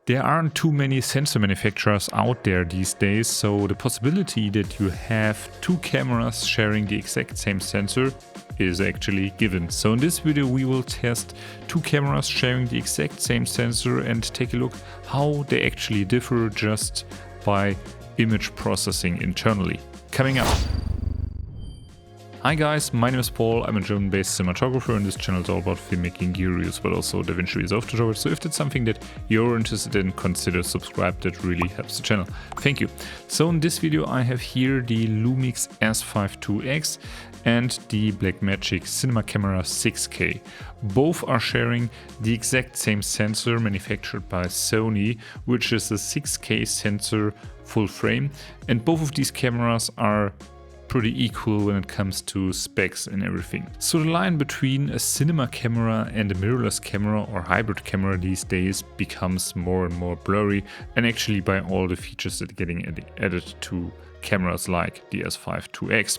There aren't too many sensor manufacturers out there these days, so the possibility that you have two cameras sharing the exact same sensor is actually given. So in this video we will test two cameras sharing the exact same sensor and take a look how they actually differ just by image processing internally. Coming up. Hi guys, my name is Paul, I'm a German-based cinematographer and this channel is all about filmmaking gear reviews but also DaVinci Resolve tutorials, so if that's something that you're interested in, consider subscribe, that really helps the channel. Thank you. So in this video I have here the Lumix S5 IIX and the Blackmagic Cinema Camera 6K. Both are sharing the exact same sensor manufactured by Sony, which is a 6K sensor full frame, and both of these cameras are pretty equal when it comes to specs and everything. So the line between a cinema camera and a mirrorless camera or hybrid camera these days becomes more and more blurry, and actually by all the features that are getting added to cameras like the S5 IIX.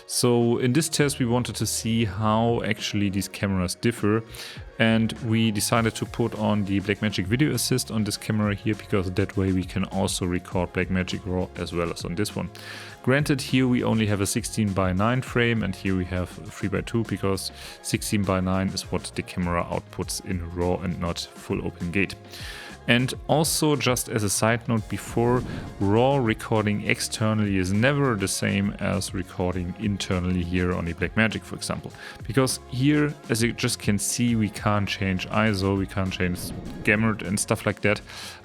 So in this test we wanted to see how actually these cameras differ, and we decided to put on the Blackmagic Video Assist on this camera here because that way we can also record Blackmagic RAW as well as on this one. Granted, here we only have a 16:9 frame and here we have 3:2 because 16:9 is what the camera outputs in RAW and not full open gate. And also, just as a side note before, RAW recording externally is never the same as recording internally here on the Blackmagic, for example. Because here, as you just can see, we can't change ISO, we can't change gamut and stuff like that.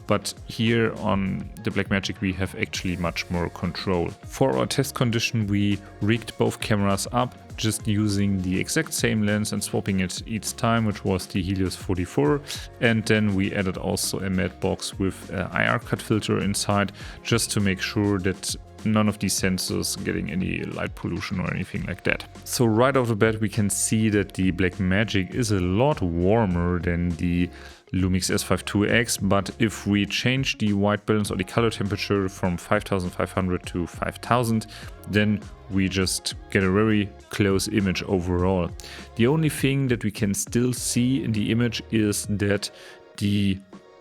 But here on the Blackmagic we have actually much more control. For our test condition we rigged both cameras up just using the exact same lens and swapping it each time, which was the Helios 44, and then we added also a matte box with an IR cut filter inside just to make sure that none of these sensors getting any light pollution or anything like that. So right off the bat we can see that the Blackmagic is a lot warmer than the Lumix S5 IIX, but if we change the white balance or the color temperature from 5500 to 5000, then we just get a very close image overall. The only thing that we can still see in the image is that the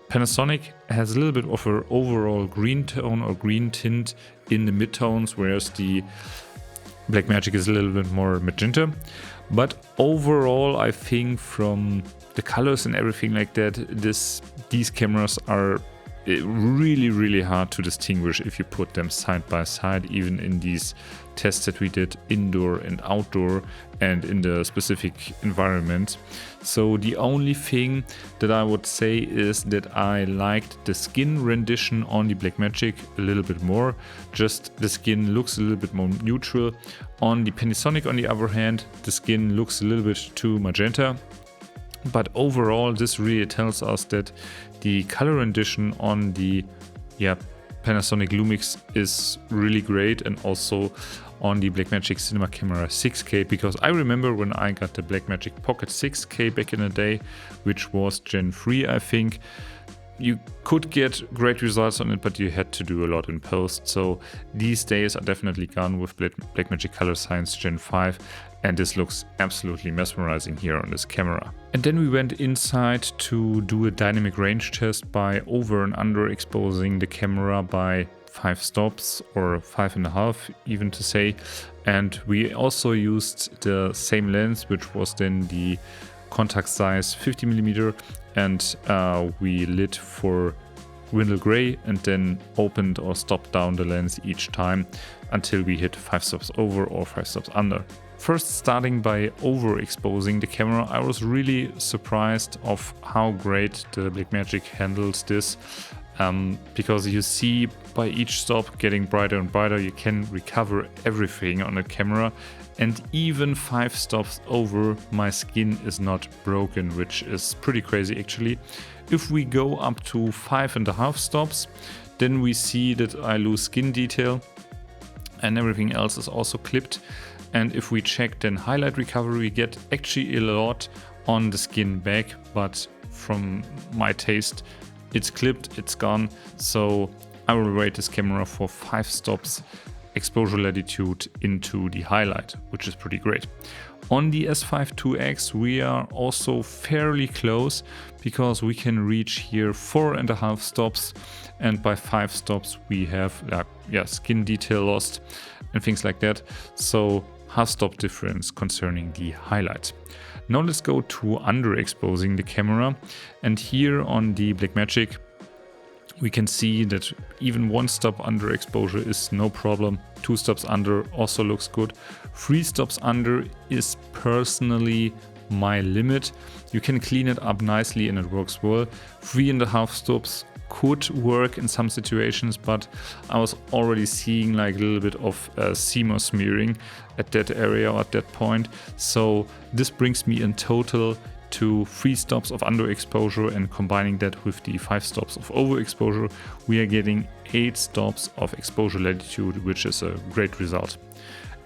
Panasonic has a little bit of an overall green tone or green tint in the midtones, whereas the Blackmagic is a little bit more magenta. But overall, I think from the colors and everything like that, these cameras are really hard to distinguish if you put them side by side, even in these tests that we did indoor and outdoor and in the specific environment. So the only thing that I would say is that I liked the skin rendition on the Blackmagic a little bit more. Just the skin looks a little bit more neutral. On the Panasonic, on the other hand, the skin looks a little bit too magenta. But overall, this really tells us that the color rendition on the Panasonic Lumix is really great, and also on the Blackmagic Cinema Camera 6K, because I remember when I got the Blackmagic Pocket 6K back in the day, which was Gen 3 I think, you could get great results on it, but you had to do a lot in post. So these days are definitely gone with Blackmagic Color Science Gen 5, and this looks absolutely mesmerizing here on this camera. And then we went inside to do a dynamic range test by over and under exposing the camera by 5 stops or 5.5 even to say. And we also used the same lens, which was then the contact size 50mm, and we lit for Windle Gray and then opened or stopped down the lens each time until we hit 5 stops over or 5 stops under. First, starting by overexposing the camera, I was really surprised of how great the Blackmagic handles this, because you see by each stop getting brighter and brighter, you can recover everything on the camera, and even 5 stops over my skin is not broken, which is pretty crazy actually. If we go up to 5.5 stops, then we see that I lose skin detail and everything else is also clipped. And if we check then highlight recovery, we get actually a lot on the skin back, but from my taste, it's clipped, it's gone. So I will rate this camera for 5 stops exposure latitude into the highlight, which is pretty great. On the S5 IIX we are also fairly close, because we can reach here 4.5 stops, and by 5 stops we have skin detail lost and things like that. So half stop difference concerning the highlight. Now let's go to underexposing the camera, and here on the Blackmagic we can see that even 1 stop underexposure is no problem. 2 stops under also looks good. 3 stops under is personally my limit. You can clean it up nicely and it works well. 3.5 stops could work in some situations, but I was already seeing like a little bit of CMOS smearing at that area or at that point. So this brings me in total to 3 stops of underexposure, and combining that with the 5 stops of overexposure, we are getting 8 stops of exposure latitude, which is a great result.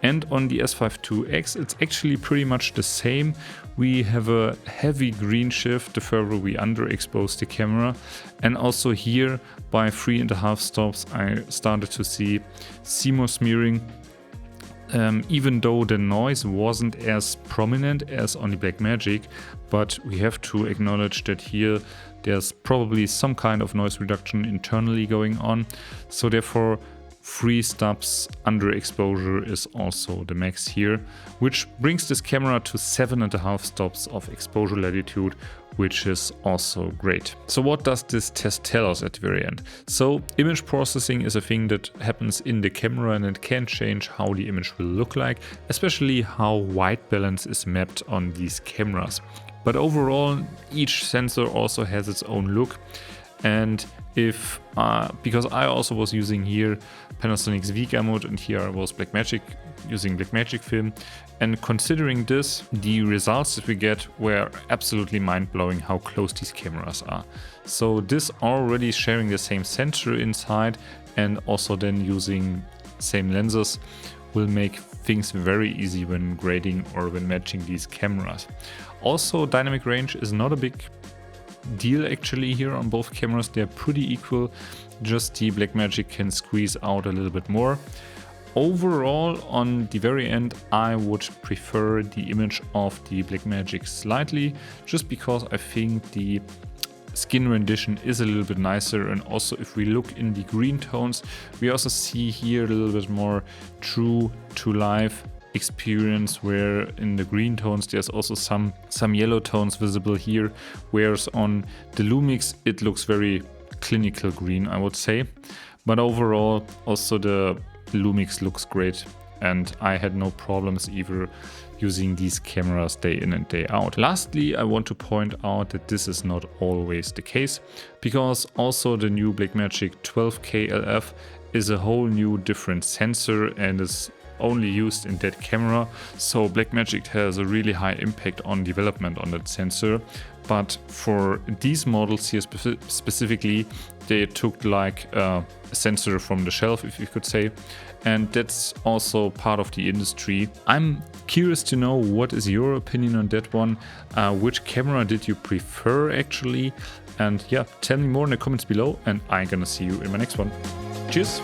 And on the S5 IIX, it's actually pretty much the same. We have a heavy green shift the further we underexpose the camera. And also here, by 3.5 stops, I started to see CMOS smearing. Even though the noise wasn't as prominent as on the Blackmagic, but we have to acknowledge that here there's probably some kind of noise reduction internally going on. So therefore 3 stops underexposure is also the max here, which brings this camera to 7.5 stops of exposure latitude, which is also great. So what does this test tell us at the very end? So image processing is a thing that happens in the camera, and it can change how the image will look like, especially how white balance is mapped on these cameras. But overall, each sensor also has its own look. And if, because I also was using here Panasonic's Vega mode, and here I was using Blackmagic film, and considering this, the results that we get were absolutely mind-blowing how close these cameras are. So this already sharing the same sensor inside and also then using same lenses will make things very easy when grading or when matching these cameras. Also, dynamic range is not a big deal actually here on both cameras. They're pretty equal, just the Blackmagic can squeeze out a little bit more. Overall, on the very end, I would prefer the image of the Blackmagic slightly, just because I think the skin rendition is a little bit nicer. And also if we look in the green tones, we also see here a little bit more true to life experience, where in the green tones there's also some yellow tones visible here, whereas on the Lumix it looks very clinical green, I would say. But overall also the Lumix looks great, and I had no problems either using these cameras day in and day out. Lastly, I want to point out that this is not always the case, because also the new Blackmagic 12K LF is a whole new different sensor and is only used in that camera. So Blackmagic has a really high impact on development on that sensor. But for these models here specifically, they took like a sensor from the shelf, if you could say, and that's also part of the industry. I'm curious to know what is your opinion on that one. Which camera did you prefer actually? And yeah, tell me more in the comments below, and I'm gonna see you in my next one. Cheers!